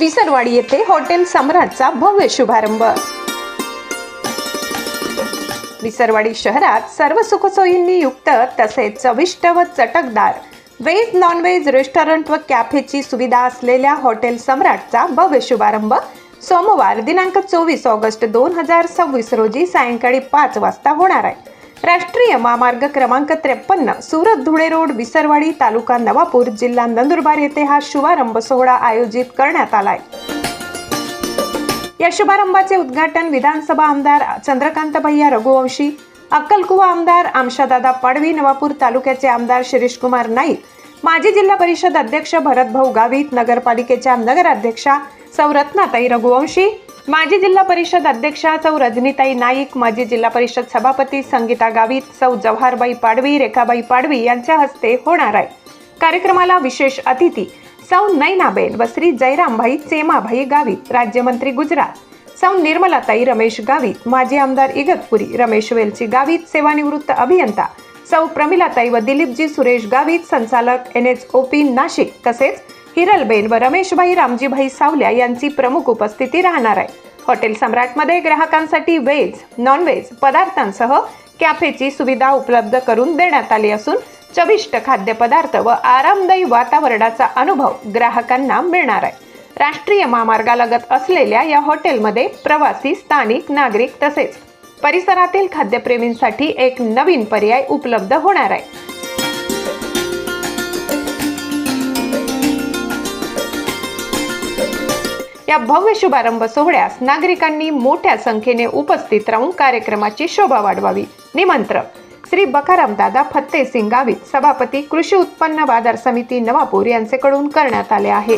विसरवाडी येथे हॉटेल सम्राटचा भव्य शुभारंभ। विसरवाडी शहरात सर्व सुखसोयींनी युक्त तसेच चविष्ट व चटकदार व्हेज नॉन व्हेज रेस्टॉरंट व कॅफेची सुविधा असलेल्या हॉटेल सम्राटचा भव्य शुभारंभ सोमवार दिनांक 24 ऑगस्ट 2026 रोजी सायंकाळी 5 वाजता होणार आहे। राष्ट्रीय महामार्ग क्रमांक 53 सुरत धुळे रोड विसरवाडी तालुका नवापूर जिल्हा नंदुरबार येथे हा शुभारंभ सोहळा आयोजित करण्यात आलाय। या शुभारंभाचे उद्घाटन विधानसभा आमदार चंद्रकांत भैया रघुवंशी, अक्कलकुवा आमदार आमशादादा पाडवी, नवापूर तालुक्याचे आमदार शिरीष कुमार नाईक, माजी जिल्हा परिषद अध्यक्ष भरत भाऊ गावित, नगरपालिकेच्या नगराध्यक्षा सौ रत्नाताई रघुवंशी, माजी जिल्हा परिषद अध्यक्षा सौ रजनीताई नाईक, माजी जिल्हा परिषद सभापती संगीता गावित, सौ जवाहरबाई पाडवी, रेखाबाई पाडवी यांच्या हस्ते होणार आहे। कार्यक्रमाला विशेष अतिथी सौ नैनाबेन व श्री जयरामभाई चेमाभाई गावित, राज्यमंत्री गुजरात सौ निर्मलाताई रमेश गावित, माजी आमदार इगतपुरी रमेश वेलची गावित, सेवानिवृत्त अभियंता सौ प्रमिलाताई व दिलीपजी सुरेश गावित, संचालक NHOP नाशिक, तसेच हिरलबेन व रमेशभाई रामजीभाई सावल्या यांची प्रमुख उपस्थिती राहणार आहे। हॉटेल सम्राटमध्ये ग्राहकांसाठी व्हेज नॉन व्हेज पदार्थांसह कॅफेची सुविधा उपलब्ध करून देण्यात आली असून चविष्ट खाद्यपदार्थ व आरामदायी वातावरणाचा अनुभव ग्राहकांना मिळणार आहे। राष्ट्रीय महामार्गालगत असलेल्या या हॉटेलमध्ये प्रवासी, स्थानिक नागरिक तसेच परिसरातील खाद्यप्रेमींसाठी एक नवीन पर्याय उपलब्ध होणार आहे। या भव्य शुभारंभ सोहळ्यास नागरिकांनी मोठ्या संख्येने उपस्थित राहून कार्यक्रमाची शोभा वाढवावी। निमंत्रक श्री बकारामदादा फत्तेसिंग गावित, सभापती कृषी उत्पन्न बाजार समिती नवापूर यांच्याकडून करण्यात आले आहे।